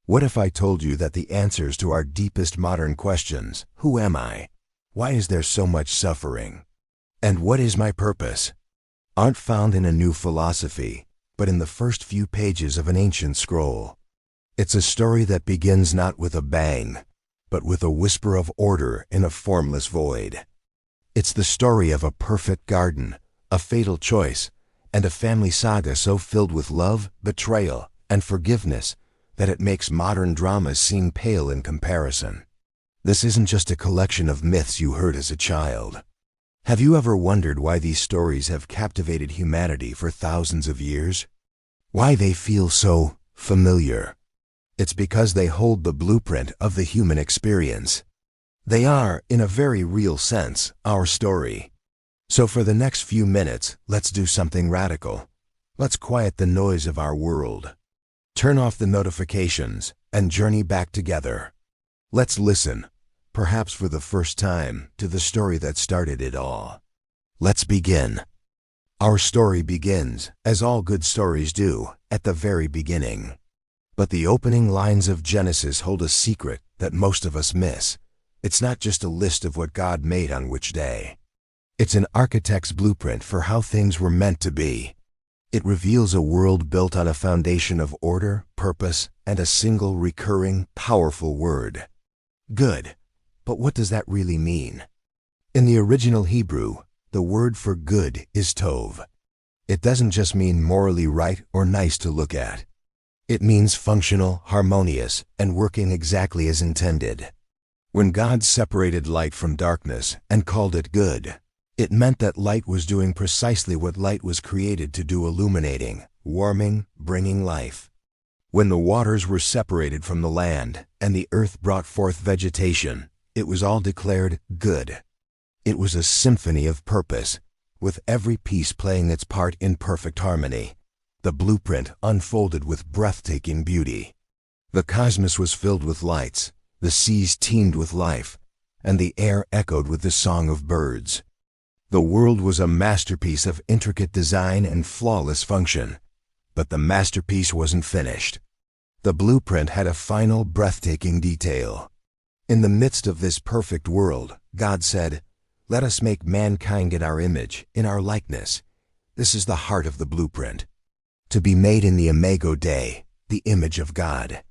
What if I told you that the answers to our deepest modern questions, who am I? Why is there so much suffering? And what is my purpose? Aren't found in a new philosophy, but in the first few pages of an ancient scroll. It's a story that begins not with a bang, but with a whisper of order in a formless void. It's the story of a perfect garden, a fatal choice, and a family saga so filled with love, betrayal, and forgiveness that it makes modern dramas seem pale in comparison. This isn't just a collection of myths you heard as a child. Have you ever wondered why these stories have captivated humanity for thousands of years? Why they feel so familiar? It's because they hold the blueprint of the human experience. They are, in a very real sense, our story. So for the next few minutes, let's do something radical. Let's quiet the noise of our world. Turn off the notifications and journey back together. Let's listen, perhaps for the first time, to the story that started it all. Let's begin. Our story begins, as all good stories do, at the very beginning. But the opening lines of Genesis hold a secret that most of us miss. It's not just a list of what God made on which day. It's an architect's blueprint for how things were meant to be. It reveals a world built on a foundation of order, purpose, and a single recurring, powerful word. Good. But what does that really mean? In the original Hebrew, the word for good is tov. It doesn't just mean morally right or nice to look at. It means functional, harmonious, and working exactly as intended. When God separated light from darkness and called it good, it meant that light was doing precisely what light was created to do, illuminating, warming, bringing life. When the waters were separated from the land and the earth brought forth vegetation, it was all declared good. It was a symphony of purpose, with every piece playing its part in perfect harmony. The blueprint unfolded with breathtaking beauty. The cosmos was filled with lights, the seas teemed with life, and the air echoed with the song of birds. The world was a masterpiece of intricate design and flawless function. But the masterpiece wasn't finished. The blueprint had a final, breathtaking detail. In the midst of this perfect world, God said, "Let us make mankind in our image, in our likeness." This is the heart of the blueprint. To be made in the imago Dei, the image of God.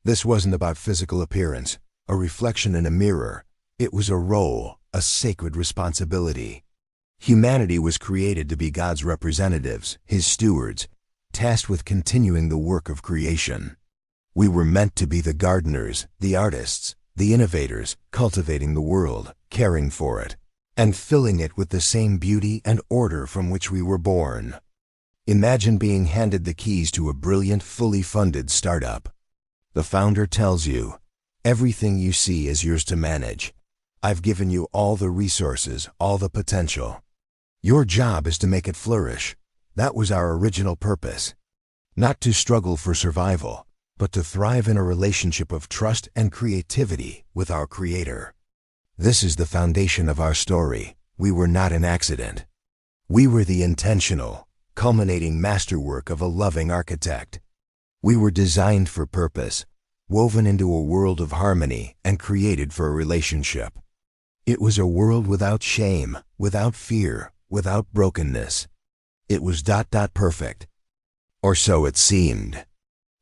This wasn't about physical appearance, a reflection in a mirror. It was a role, a sacred responsibility. Humanity was created to be God's representatives, His stewards, tasked with continuing the work of creation. We were meant to be the gardeners, the artists, the innovators, cultivating the world, caring for it, and filling it with the same beauty and order from which we were born. Imagine being handed the keys to a brilliant, fully funded startup. The founder tells you, "Everything you see is yours to manage. I've given you all the resources, all the potential. Your job is to make it flourish." That was our original purpose. Not to struggle for survival, but to thrive in a relationship of trust and creativity with our Creator. This is the foundation of our story. We were not an accident. We were the intentional, culminating masterwork of a loving architect. We were designed for purpose, woven into a world of harmony, and created for a relationship. It was a world without shame, without fear, without brokenness. It was perfect. Or so it seemed.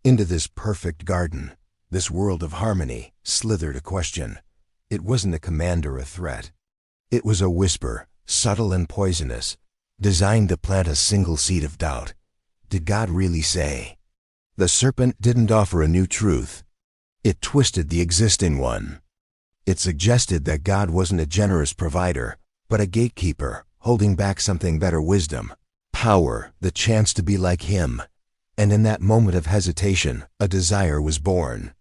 Into this perfect garden, this world of harmony, slithered a question. It wasn't a command or a threat. It was a whisper, subtle and poisonous, designed to plant a single seed of doubt. Did God really say? The serpent didn't offer a new truth. It twisted the existing one. It suggested that God wasn't a generous provider, but a gatekeeper, holding back something better: wisdom, power, the chance to be like Him. And in that moment of hesitation, a desire was born.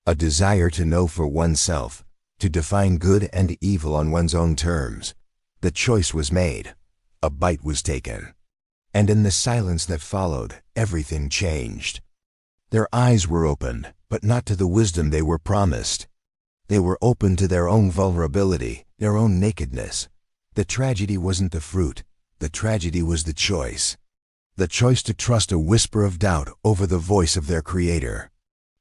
A desire to know for oneself, to define good and evil on one's own terms. The choice was made. A bite was taken. And in the silence that followed, everything changed. Their eyes were opened, but not to the wisdom they were promised. They were open to their own vulnerability, their own nakedness. The tragedy wasn't the fruit. The tragedy was the choice. The choice to trust a whisper of doubt over the voice of their Creator.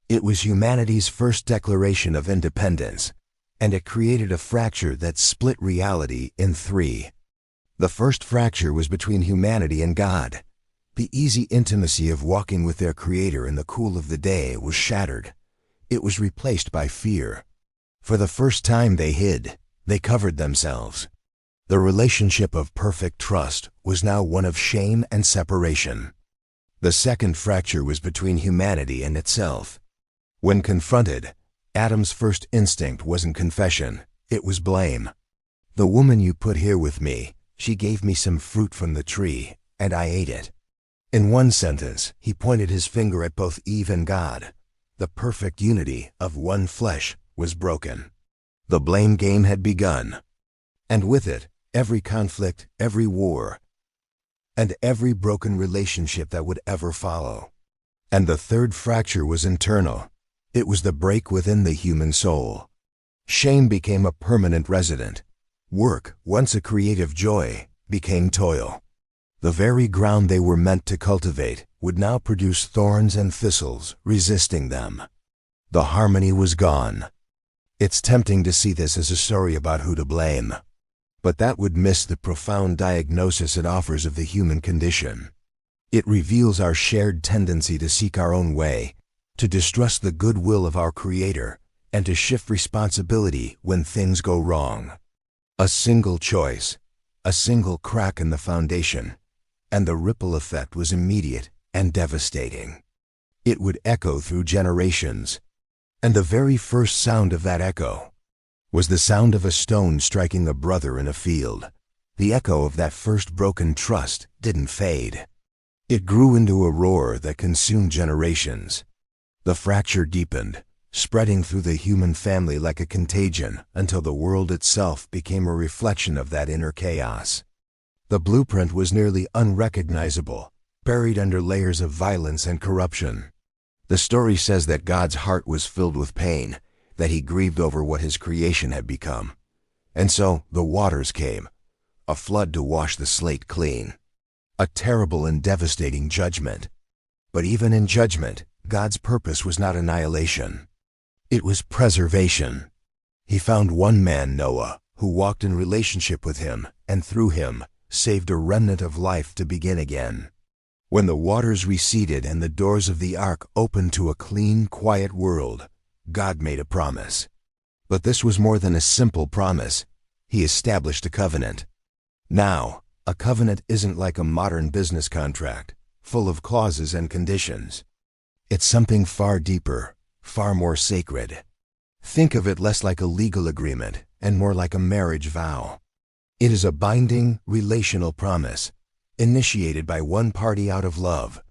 It was humanity's first declaration of independence, and it created a fracture that split reality in three. The first fracture was between humanity and God. The easy intimacy of walking with their Creator in the cool of the day was shattered. It was replaced by fear. For the first time they hid. They covered themselves. The relationship of perfect trust was now one of shame and separation. The second fracture was between humanity and itself. When confronted, Adam's first instinct wasn't confession, it was blame. "The woman you put here with me, she gave me some fruit from the tree, and I ate it." In one sentence, he pointed his finger at both Eve and God. The perfect unity of one flesh was broken. The blame game had begun. And with it, every conflict, every war, and every broken relationship that would ever follow. And the third fracture was internal. It was the break within the human soul. Shame became a permanent resident. Work, once a creative joy, became toil. The very ground they were meant to cultivate would now produce thorns and thistles, resisting them. The harmony was gone. It's tempting to see this as a story about who to blame, but that would miss the profound diagnosis it offers of the human condition. It reveals our shared tendency to seek our own way, to distrust the goodwill of our Creator, and to shift responsibility when things go wrong. A single choice, a single crack in the foundation, and the ripple effect was immediate and devastating. It would echo through generations, and the very first sound of that echo was the sound of a stone striking a brother in a field. The echo of that first broken trust didn't fade. It grew into a roar that consumed generations. The fracture deepened, spreading through the human family like a contagion until the world itself became a reflection of that inner chaos. The blueprint was nearly unrecognizable, buried under layers of violence and corruption. The story says that God's heart was filled with pain, that he grieved over what his creation had become. And so the waters came, a flood to wash the slate clean. A terrible and devastating judgment. But even in judgment, God's purpose was not annihilation. It was preservation. He found one man, Noah, who walked in relationship with him, and through him, saved a remnant of life to begin again. When the waters receded and the doors of the ark opened to a clean, quiet world, God made a promise. But this was more than a simple promise. He established a covenant. Now, a covenant isn't like a modern business contract, full of clauses and conditions. It's something far deeper, far more sacred. Think of it less like a legal agreement and more like a marriage vow. It is a binding, relational promise, initiated by one party out of love,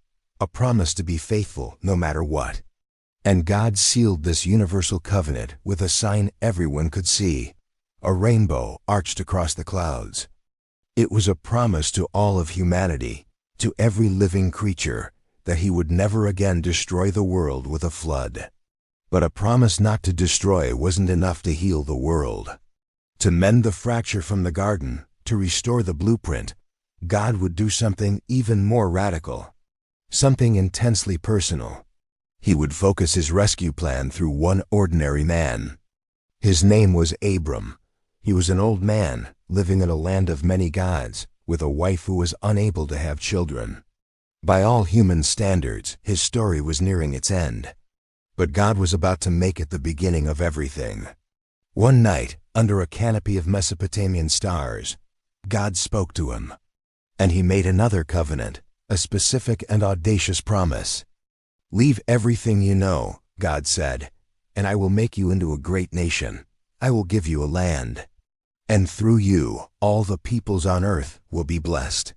a promise to be faithful no matter what. And God sealed this universal covenant with a sign everyone could see, a rainbow arched across the clouds. It was a promise to all of humanity, to every living creature, that he would never again destroy the world with a flood. But a promise not to destroy wasn't enough to heal the world. To mend the fracture from the garden, to restore the blueprint, God would do something even more radical, something intensely personal. He would focus his rescue plan through one ordinary man. His name was Abram. He was an old man, living in a land of many gods, with a wife who was unable to have children. By all human standards, his story was nearing its end. But God was about to make it the beginning of everything. One night, under a canopy of Mesopotamian stars, God spoke to him. And he made another covenant, a specific and audacious promise. "Leave everything you know," God said, "and I will make you into a great nation. I will give you a land. And through you, all the peoples on earth will be blessed."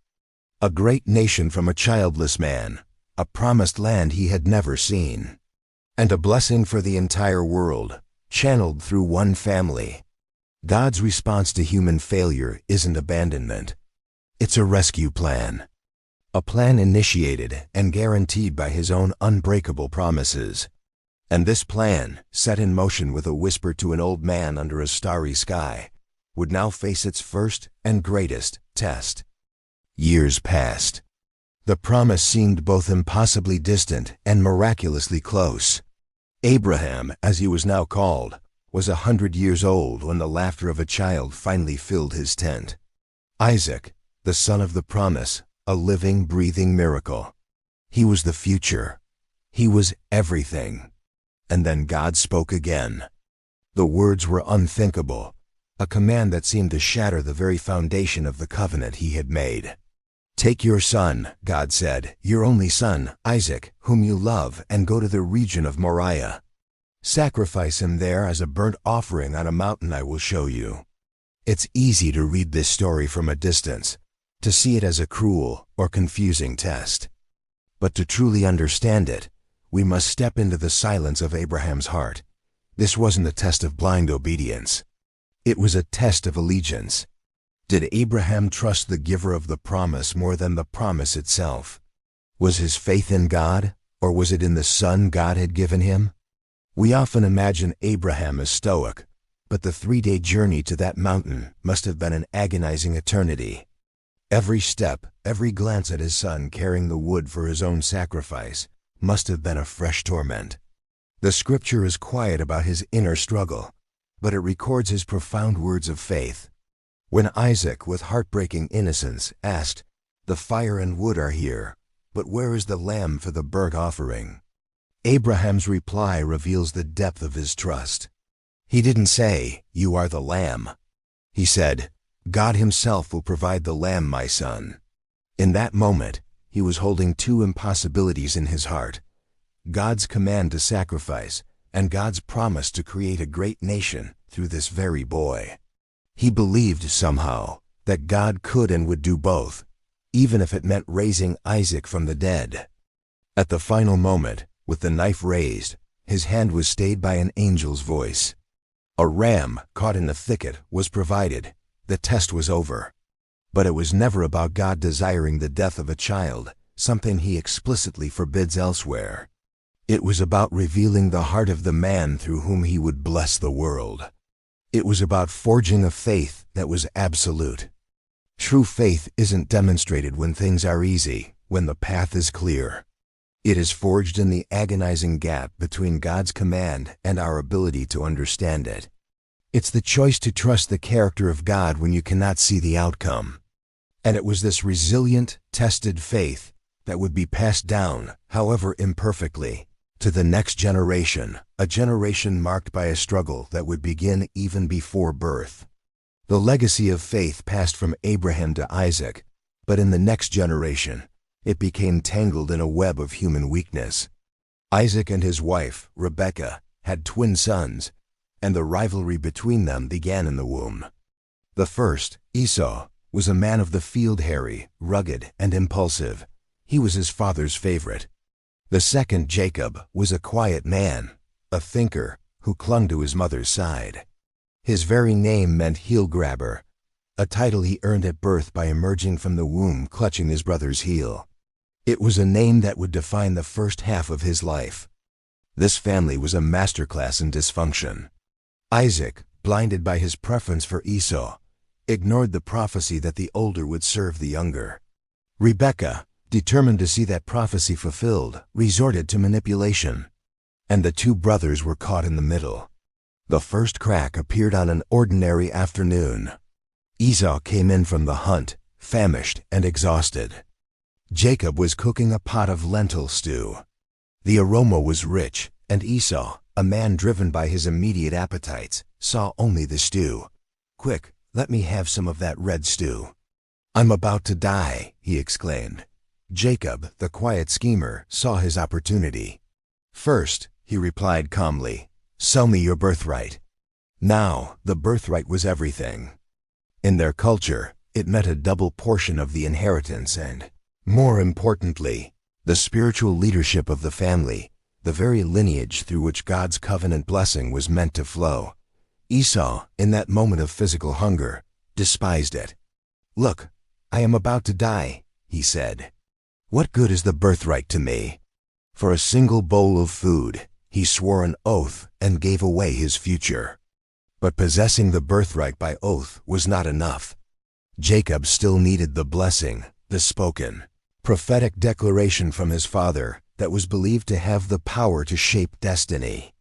A great nation from a childless man, a promised land he had never seen. And a blessing for the entire world, channeled through one family. God's response to human failure isn't abandonment. It's a rescue plan. A plan initiated and guaranteed by his own unbreakable promises. And this plan, set in motion with a whisper to an old man under a starry sky, would now face its first and greatest test. Years passed. The promise seemed both impossibly distant and miraculously close. Abraham, as he was now called, was 100 years old when the laughter of a child finally filled his tent. Isaac, the son of the promise, a living, breathing miracle. He was the future. He was everything. And then God spoke again. The words were unthinkable, a command that seemed to shatter the very foundation of the covenant he had made. "Take your son," God said, "your only son, Isaac, whom you love, and go to the region of Moriah. Sacrifice him there as a burnt offering on a mountain I will show you." It's easy to read this story from a distance, to see it as a cruel or confusing test. But to truly understand it, we must step into the silence of Abraham's heart. This wasn't a test of blind obedience. It was a test of allegiance. Did Abraham trust the giver of the promise more than the promise itself? Was his faith in God, or was it in the son God had given him? We often imagine Abraham as stoic, but the 3-day journey to that mountain must have been an agonizing eternity. Every step, every glance at his son carrying the wood for his own sacrifice must have been a fresh torment. The scripture is quiet about his inner struggle, but it records his profound words of faith. When Isaac, with heartbreaking innocence, asked, "The fire and wood are here, but where is the lamb for the burnt offering?" Abraham's reply reveals the depth of his trust. He didn't say, "You are the lamb." He said, "God himself will provide the lamb, my son." In that moment, he was holding two impossibilities in his heart: God's command to sacrifice, and God's promise to create a great nation through this very boy. He believed somehow that God could and would do both, even if it meant raising Isaac from the dead. At the final moment, with the knife raised, his hand was stayed by an angel's voice. A ram, caught in a thicket, was provided. The test was over. But it was never about God desiring the death of a child, something he explicitly forbids elsewhere. It was about revealing the heart of the man through whom he would bless the world. It was about forging a faith that was absolute. True faith isn't demonstrated when things are easy, when the path is clear. It is forged in the agonizing gap between God's command and our ability to understand it. It's the choice to trust the character of God when you cannot see the outcome. And it was this resilient, tested faith that would be passed down, however imperfectly, to the next generation, a generation marked by a struggle that would begin even before birth. The legacy of faith passed from Abraham to Isaac, but in the next generation, it became tangled in a web of human weakness. Isaac and his wife, Rebekah, had twin sons, and the rivalry between them began in the womb. The first, Esau, was a man of the field, hairy, rugged, and impulsive. He was his father's favorite. The second, Jacob, was a quiet man, a thinker, who clung to his mother's side. His very name meant heel-grabber, a title he earned at birth by emerging from the womb clutching his brother's heel. It was a name that would define the first half of his life. This family was a masterclass in dysfunction. Isaac, blinded by his preference for Esau, ignored the prophecy that the older would serve the younger. Rebekah, determined to see that prophecy fulfilled, resorted to manipulation. And the two brothers were caught in the middle. The first crack appeared on an ordinary afternoon. Esau came in from the hunt, famished and exhausted. Jacob was cooking a pot of lentil stew. The aroma was rich, and Esau, a man driven by his immediate appetites, saw only the stew. "Quick, let me have some of that red stew." "I'm about to die," he exclaimed. Jacob, the quiet schemer, saw his opportunity. "First," he replied calmly, "sell me your birthright." Now, the birthright was everything. In their culture, it meant a double portion of the inheritance and, more importantly, the spiritual leadership of the family, the very lineage through which God's covenant blessing was meant to flow. Esau, in that moment of physical hunger, despised it. "Look, I am about to die," he said. "What good is the birthright to me?" For a single bowl of food, he swore an oath and gave away his future. But possessing the birthright by oath was not enough. Jacob still needed the blessing, the spoken, prophetic declaration from his father that was believed to have the power to shape destiny.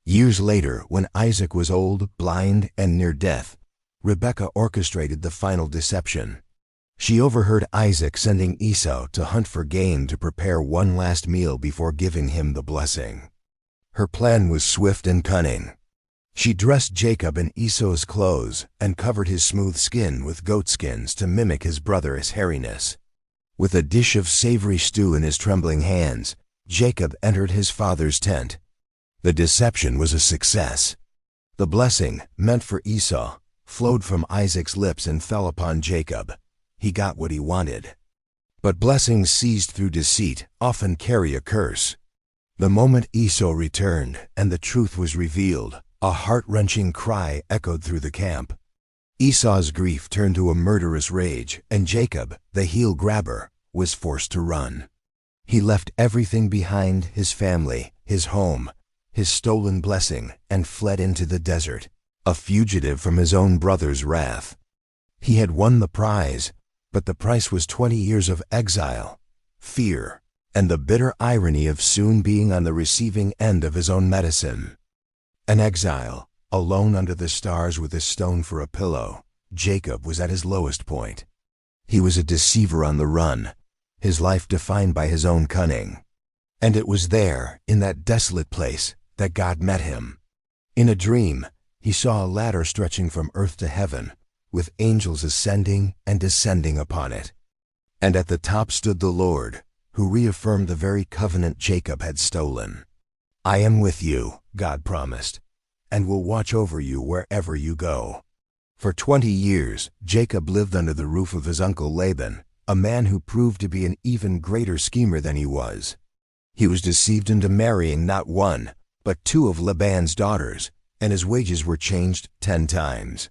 Years later, when Isaac was old, blind, and near death, Rebekah orchestrated the final deception. She overheard Isaac sending Esau to hunt for game to prepare one last meal before giving him the blessing. Her plan was swift and cunning. She dressed Jacob in Esau's clothes and covered his smooth skin with goatskins to mimic his brother's hairiness. With a dish of savory stew in his trembling hands, Jacob entered his father's tent. The deception was a success. The blessing, meant for Esau, flowed from Isaac's lips and fell upon Jacob. He got what he wanted. But blessings seized through deceit often carry a curse. The moment Esau returned and the truth was revealed, a heart-wrenching cry echoed through the camp. Esau's grief turned to a murderous rage, and Jacob, the heel-grabber, was forced to run. He left everything behind, his family, his home, his stolen blessing, and fled into the desert, a fugitive from his own brother's wrath. He had won the prize, but the price was 20 years of exile, fear, and the bitter irony of soon being on the receiving end of his own medicine. An exile, alone under the stars with a stone for a pillow, Jacob was at his lowest point. He was a deceiver on the run, his life defined by his own cunning. And it was there, in that desolate place, that God met him. In a dream, he saw a ladder stretching from earth to heaven, with angels ascending and descending upon it. And at the top stood the Lord, who reaffirmed the very covenant Jacob had stolen. "I am with you," God promised, "and will watch over you wherever you go." For 20 years, Jacob lived under the roof of his uncle Laban, a man who proved to be an even greater schemer than he was. He was deceived into marrying not one, but 2 of Laban's daughters, and his wages were changed 10 times.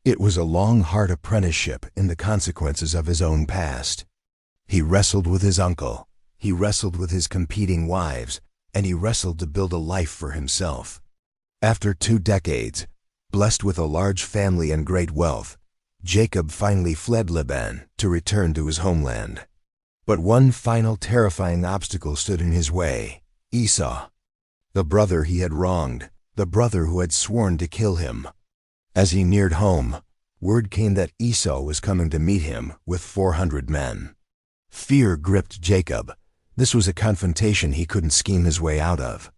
It was a long, hard apprenticeship in the consequences of his own past. He wrestled with his uncle, he wrestled with his competing wives, and he wrestled to build a life for himself. After 2 decades, blessed with a large family and great wealth, Jacob finally fled Laban to return to his homeland. But one final terrifying obstacle stood in his way: Esau, the brother he had wronged, the brother who had sworn to kill him. As he neared home, word came that Esau was coming to meet him with 400 men. Fear gripped Jacob. This was a confrontation he couldn't scheme his way out of.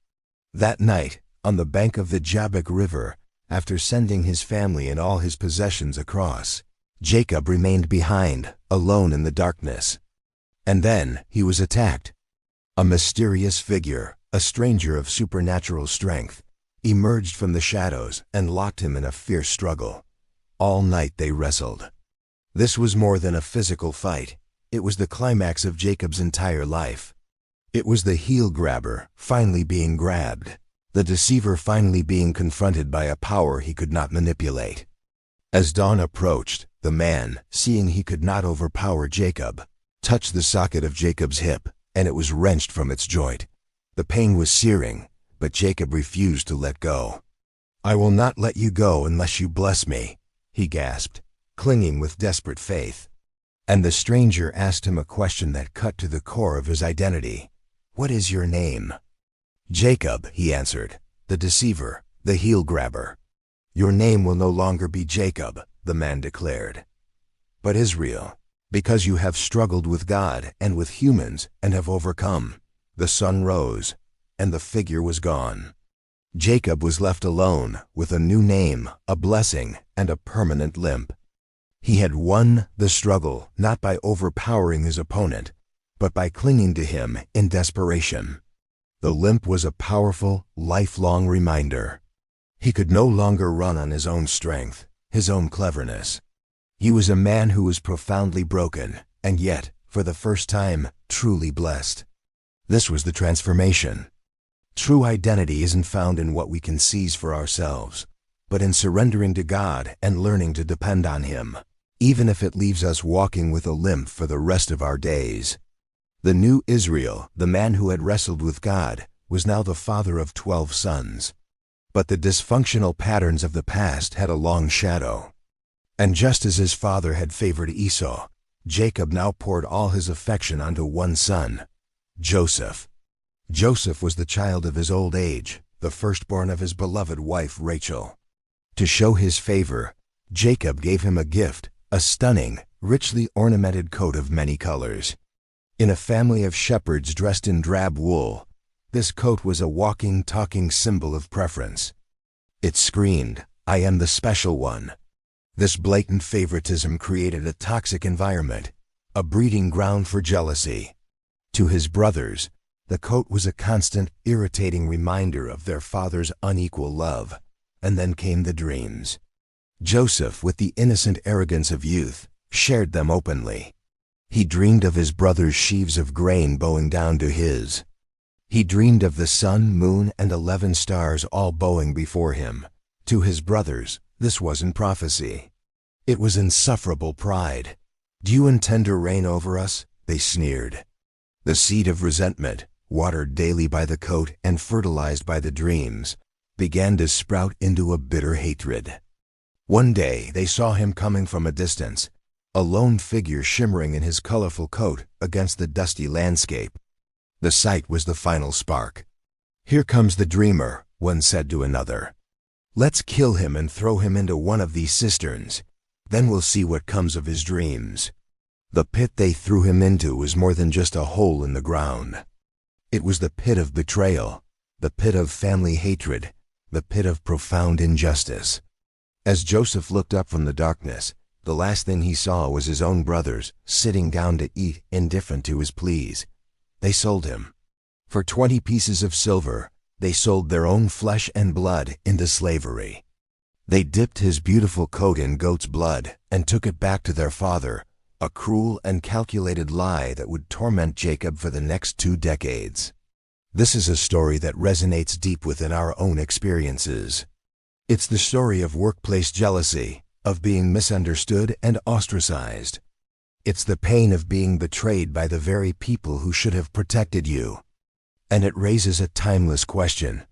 That night, on the bank of the Jabbok River, after sending his family and all his possessions across, Jacob remained behind, alone in the darkness. And then he was attacked. A mysterious figure, a stranger of supernatural strength, emerged from the shadows and locked him in a fierce struggle. All night they wrestled. This was more than a physical fight. It was the climax of Jacob's entire life. It was the heel-grabber finally being grabbed, the deceiver finally being confronted by a power he could not manipulate. As dawn approached, the man, seeing he could not overpower Jacob, touched the socket of Jacob's hip, and it was wrenched from its joint. The pain was searing, but Jacob refused to let go. "I will not let you go unless you bless me," he gasped, clinging with desperate faith. And the stranger asked him a question that cut to the core of his identity. "What is your name?" "Jacob," he answered, "the deceiver, the heel-grabber." "Your name will no longer be Jacob," the man declared, "but Israel, because you have struggled with God and with humans and have overcome." The sun rose, and the figure was gone. Jacob was left alone with a new name, a blessing, and a permanent limp. He had won the struggle not by overpowering his opponent, but by clinging to him in desperation. The limp was a powerful, lifelong reminder. He could no longer run on his own strength, his own cleverness. He was a man who was profoundly broken, and yet, for the first time, truly blessed. This was the transformation. True identity isn't found in what we can seize for ourselves, but in surrendering to God and learning to depend on Him, even if it leaves us walking with a limp for the rest of our days. The new Israel, the man who had wrestled with God, was now the father of 12 sons. But the dysfunctional patterns of the past had a long shadow. And just as his father had favored Esau, Jacob now poured all his affection onto one son, Joseph. Joseph was the child of his old age, the firstborn of his beloved wife Rachel. To show his favor, Jacob gave him a gift, a stunning, richly ornamented coat of many colors. In a family of shepherds dressed in drab wool, this coat was a walking, talking symbol of preference. It screamed, "I am the special one." This blatant favoritism created a toxic environment, a breeding ground for jealousy. To his brothers, the coat was a constant, irritating reminder of their father's unequal love. And then came the dreams. Joseph, with the innocent arrogance of youth, shared them openly. He dreamed of his brothers' sheaves of grain bowing down to his. He dreamed of the sun, moon, and 11 stars all bowing before him. To his brothers, this wasn't prophecy. It was insufferable pride. "Do you intend to reign over us?" they sneered. The seed of resentment, watered daily by the coat and fertilized by the dreams, began to sprout into a bitter hatred. One day they saw him coming from a distance, a lone figure shimmering in his colorful coat against the dusty landscape. The sight was the final spark. "Here comes the dreamer," one said to another. "Let's kill him and throw him into one of these cisterns. Then we'll see what comes of his dreams." The pit they threw him into was more than just a hole in the ground. It was the pit of betrayal, the pit of family hatred, the pit of profound injustice. As Joseph looked up from the darkness, the last thing he saw was his own brothers sitting down to eat, indifferent to his pleas. They sold him. For 20 pieces of silver, they sold their own flesh and blood into slavery. They dipped his beautiful coat in goat's blood and took it back to their father, a cruel and calculated lie that would torment Jacob for the next 2 decades. This is a story that resonates deep within our own experiences. It's the story of workplace jealousy, of being misunderstood and ostracized. It's the pain of being betrayed by the very people who should have protected you. And it raises a timeless question.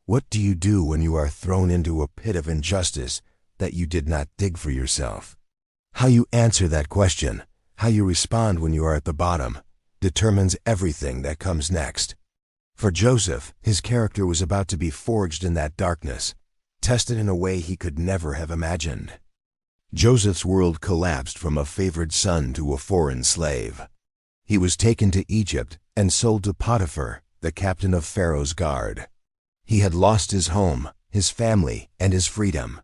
What do you do when you are thrown into a pit of injustice that you did not dig for yourself? How you answer that question, how you respond when you are at the bottom, determines everything that comes next. For Joseph, his character was about to be forged in that darkness, tested in a way he could never have imagined. Joseph's world collapsed from a favored son to a foreign slave. He was taken to Egypt and sold to Potiphar, the captain of Pharaoh's guard. He had lost his home, his family, and his freedom.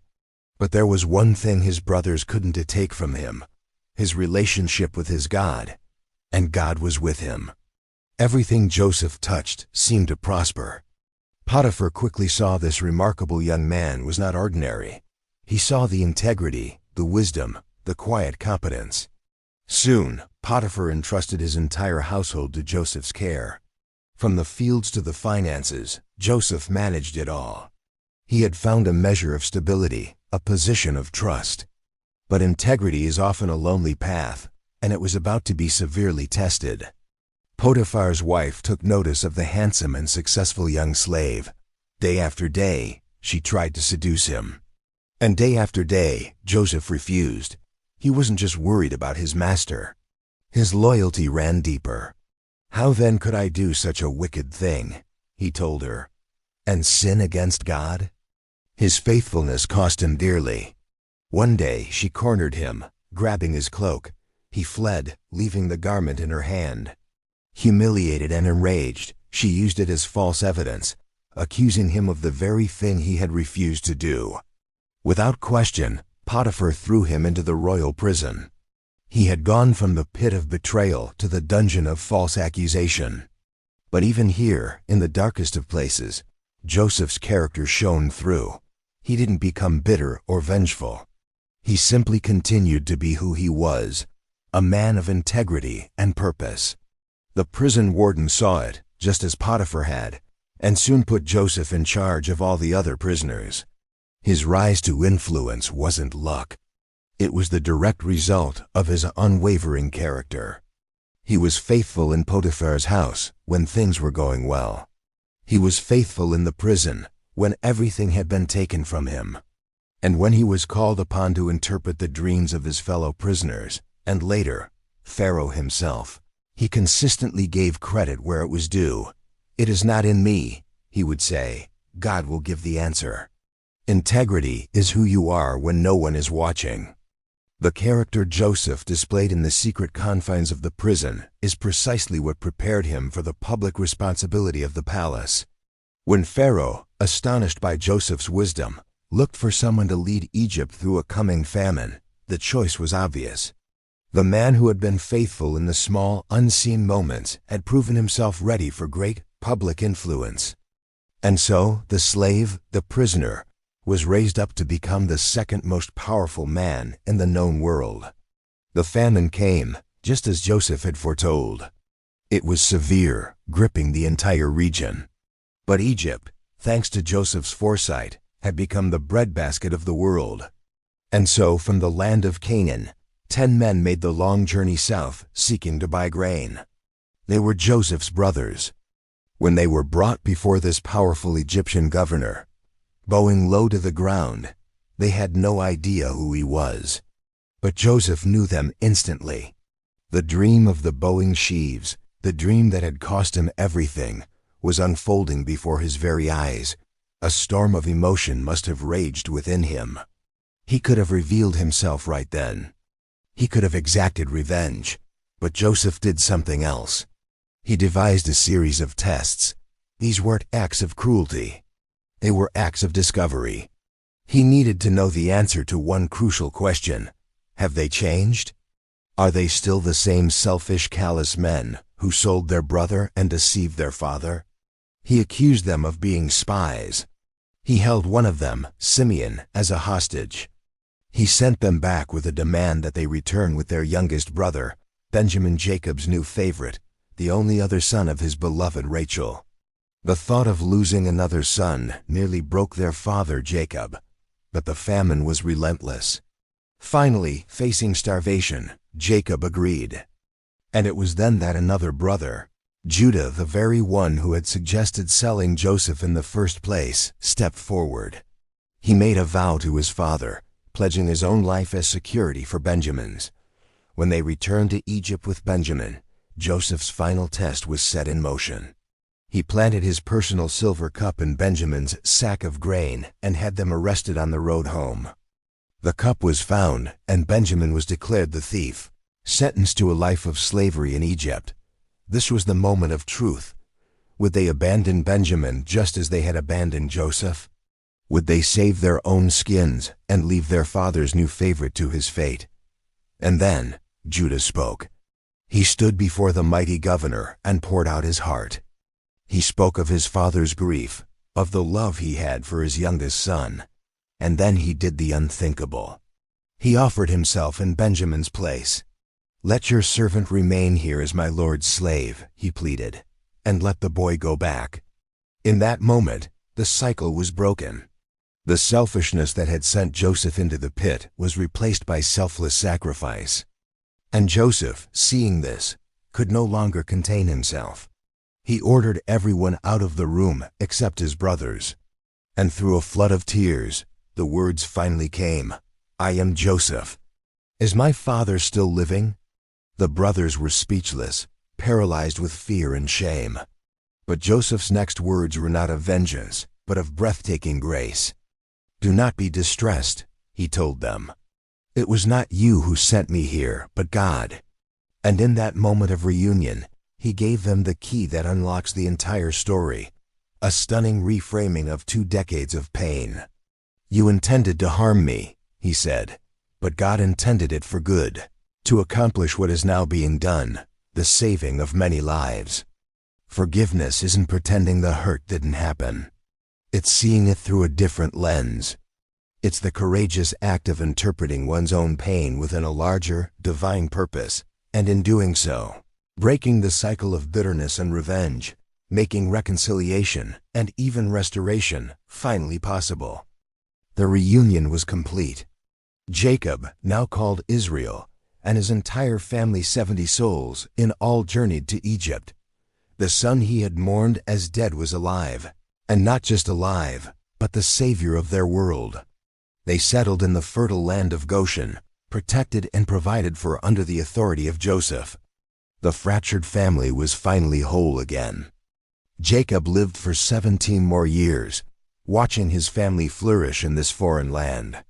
But there was one thing his brothers couldn't take from him: his relationship with his God. And God was with him. Everything Joseph touched seemed to prosper. Potiphar quickly saw this remarkable young man was not ordinary. He saw the integrity, the wisdom, the quiet competence. Soon, Potiphar entrusted his entire household to Joseph's care. From the fields to the finances, Joseph managed it all. He had found a measure of stability, a position of trust. But integrity is often a lonely path, and it was about to be severely tested. Potiphar's wife took notice of the handsome and successful young slave. Day after day, she tried to seduce him. And day after day, Joseph refused. He wasn't just worried about his master. His loyalty ran deeper. "How then could I do such a wicked thing?" he told her. "And sin against God?" His faithfulness cost him dearly. One day she cornered him, grabbing his cloak. He fled, leaving the garment in her hand. Humiliated and enraged, she used it as false evidence, accusing him of the very thing he had refused to do. Without question, Potiphar threw him into the royal prison. He had gone from the pit of betrayal to the dungeon of false accusation. But even here, in the darkest of places, Joseph's character shone through. He didn't become bitter or vengeful. He simply continued to be who he was, a man of integrity and purpose. The prison warden saw it, just as Potiphar had, and soon put Joseph in charge of all the other prisoners. His rise to influence wasn't luck. It was the direct result of his unwavering character. He was faithful in Potiphar's house when things were going well. He was faithful in the prison when everything had been taken from him. And when he was called upon to interpret the dreams of his fellow prisoners, and later, Pharaoh himself, he consistently gave credit where it was due. "It is not in me," he would say. "God will give the answer." Integrity is who you are when no one is watching. The character Joseph displayed in the secret confines of the prison is precisely what prepared him for the public responsibility of the palace. When Pharaoh, astonished by Joseph's wisdom, looked for someone to lead Egypt through a coming famine, the choice was obvious. The man who had been faithful in the small, unseen moments had proven himself ready for great public influence. And so, the slave, the prisoner, was raised up to become the second most powerful man in the known world. The famine came, just as Joseph had foretold. It was severe, gripping the entire region. But Egypt, thanks to Joseph's foresight, had become the breadbasket of the world. And so, from the land of Canaan, 10 men made the long journey south, seeking to buy grain. They were Joseph's brothers. When they were brought before this powerful Egyptian governor, bowing low to the ground, they had no idea who he was. But Joseph knew them instantly. The dream of the bowing sheaves, the dream that had cost him everything, was unfolding before his very eyes. A storm of emotion must have raged within him. He could have revealed himself right then. He could have exacted revenge. But Joseph did something else. He devised a series of tests. These weren't acts of cruelty. They were acts of discovery. He needed to know the answer to one crucial question. Have they changed? Are they still the same selfish, callous men who sold their brother and deceived their father? He accused them of being spies. He held one of them, Simeon, as a hostage. He sent them back with a demand that they return with their youngest brother, Benjamin, Jacob's new favorite, the only other son of his beloved Rachel. The thought of losing another son nearly broke their father Jacob, but the famine was relentless. Finally, facing starvation, Jacob agreed. And it was then that another brother, Judah, the very one who had suggested selling Joseph in the first place, stepped forward. He made a vow to his father, pledging his own life as security for Benjamin's. When they returned to Egypt with Benjamin, Joseph's final test was set in motion. He planted his personal silver cup in Benjamin's sack of grain and had them arrested on the road home. The cup was found, and Benjamin was declared the thief, sentenced to a life of slavery in Egypt. This was the moment of truth. Would they abandon Benjamin just as they had abandoned Joseph? Would they save their own skins and leave their father's new favorite to his fate? And then Judah spoke. He stood before the mighty governor and poured out his heart. He spoke of his father's grief, of the love he had for his youngest son, and then he did the unthinkable. He offered himself in Benjamin's place. "Let your servant remain here as my lord's slave," he pleaded, "and let the boy go back." In that moment, the cycle was broken. The selfishness that had sent Joseph into the pit was replaced by selfless sacrifice. And Joseph, seeing this, could no longer contain himself. He ordered everyone out of the room except his brothers. And through a flood of tears, the words finally came, "I am Joseph. Is my father still living?" The brothers were speechless, paralyzed with fear and shame. But Joseph's next words were not of vengeance, but of breathtaking grace. "Do not be distressed," he told them. "It was not you who sent me here, but God." And in that moment of reunion, he gave them the key that unlocks the entire story, a stunning reframing of 2 decades of pain. "You intended to harm me," he said, "but God intended it for good, to accomplish what is now being done, the saving of many lives." Forgiveness isn't pretending the hurt didn't happen. It's seeing it through a different lens. It's the courageous act of interpreting one's own pain within a larger, divine purpose, and in doing so, breaking the cycle of bitterness and revenge, making reconciliation and even restoration finally possible. The reunion was complete. Jacob, now called Israel, and his entire family, 70 souls, in all journeyed to Egypt. The son he had mourned as dead was alive, and not just alive, but the savior of their world. They settled in the fertile land of Goshen, protected and provided for under the authority of Joseph. The fractured family was finally whole again. Jacob lived for 17 more years, watching his family flourish in this foreign land.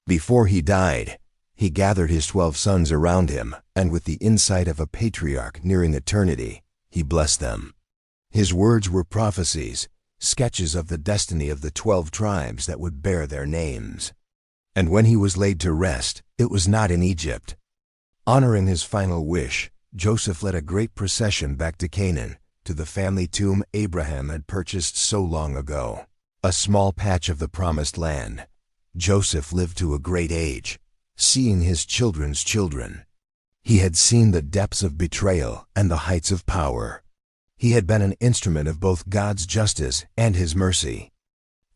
Before he died, he gathered his 12 sons around him, and with the insight of a patriarch nearing eternity, he blessed them. His words were prophecies, sketches of the destiny of the 12 tribes that would bear their names. And when he was laid to rest, it was not in Egypt. Honoring his final wish, Joseph led a great procession back to Canaan, to the family tomb Abraham had purchased so long ago. A small patch of the promised land. Joseph lived to a great age, seeing his children's children. He had seen the depths of betrayal and the heights of power. He had been an instrument of both God's justice and his mercy.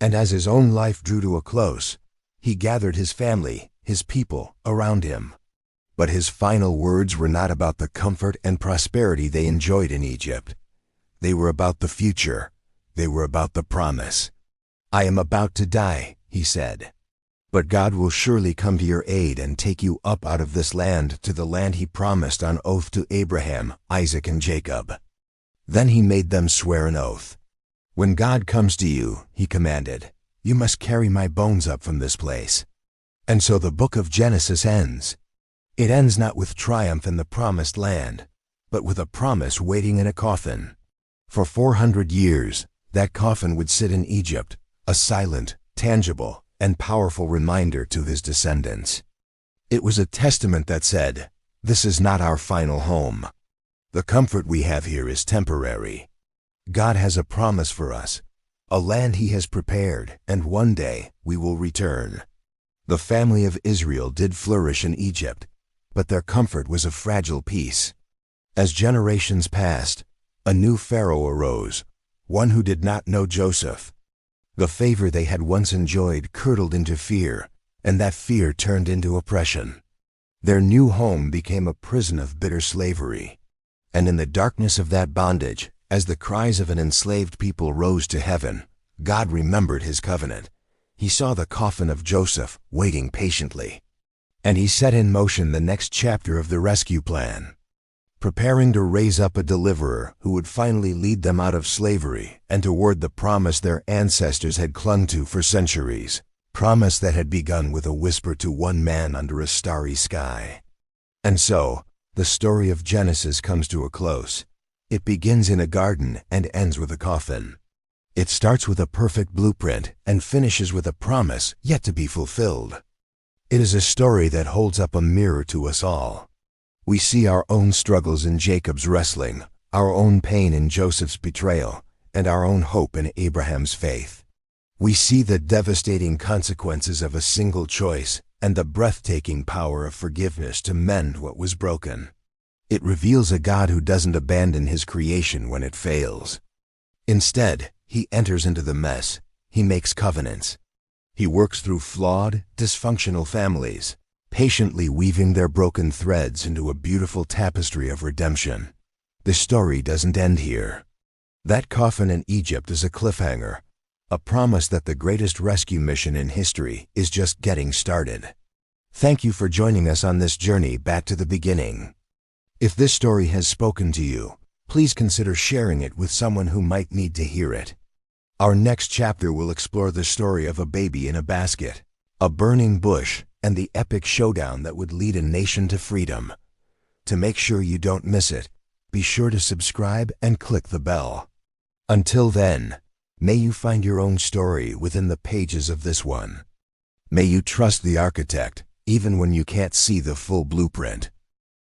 And as his own life drew to a close, he gathered his family, his people, around him. But his final words were not about the comfort and prosperity they enjoyed in Egypt. They were about the future. They were about the promise. "I am about to die," he said. "But God will surely come to your aid and take you up out of this land to the land he promised on oath to Abraham, Isaac, and Jacob." Then he made them swear an oath. "When God comes to you," he commanded, "you must carry my bones up from this place." And so the book of Genesis ends. It ends not with triumph in the promised land, but with a promise waiting in a coffin. For 400 years, that coffin would sit in Egypt, a silent, tangible, and powerful reminder to his descendants. It was a testament that said, "This is not our final home. The comfort we have here is temporary. God has a promise for us, a land he has prepared, and one day we will return." The family of Israel did flourish in Egypt, but their comfort was a fragile peace. As generations passed, a new Pharaoh arose, one who did not know Joseph. The favor they had once enjoyed curdled into fear, and that fear turned into oppression. Their new home became a prison of bitter slavery. And in the darkness of that bondage, as the cries of an enslaved people rose to heaven, God remembered his covenant. He saw the coffin of Joseph waiting patiently. And he set in motion the next chapter of the rescue plan, preparing to raise up a deliverer who would finally lead them out of slavery and toward the promise their ancestors had clung to for centuries, promise that had begun with a whisper to one man under a starry sky. And so, the story of Genesis comes to a close. It begins in a garden and ends with a coffin. It starts with a perfect blueprint and finishes with a promise yet to be fulfilled. It is a story that holds up a mirror to us all. We see our own struggles in Jacob's wrestling, our own pain in Joseph's betrayal, and our own hope in Abraham's faith. We see the devastating consequences of a single choice and the breathtaking power of forgiveness to mend what was broken. It reveals a God who doesn't abandon his creation when it fails. Instead, he enters into the mess. He makes covenants. He works through flawed, dysfunctional families, patiently weaving their broken threads into a beautiful tapestry of redemption. The story doesn't end here. That coffin in Egypt is a cliffhanger, a promise that the greatest rescue mission in history is just getting started. Thank you for joining us on this journey back to the beginning. If this story has spoken to you, please consider sharing it with someone who might need to hear it. Our next chapter will explore the story of a baby in a basket, a burning bush, and the epic showdown that would lead a nation to freedom. To make sure you don't miss it, be sure to subscribe and click the bell. Until then, may you find your own story within the pages of this one. May you trust the architect, even when you can't see the full blueprint.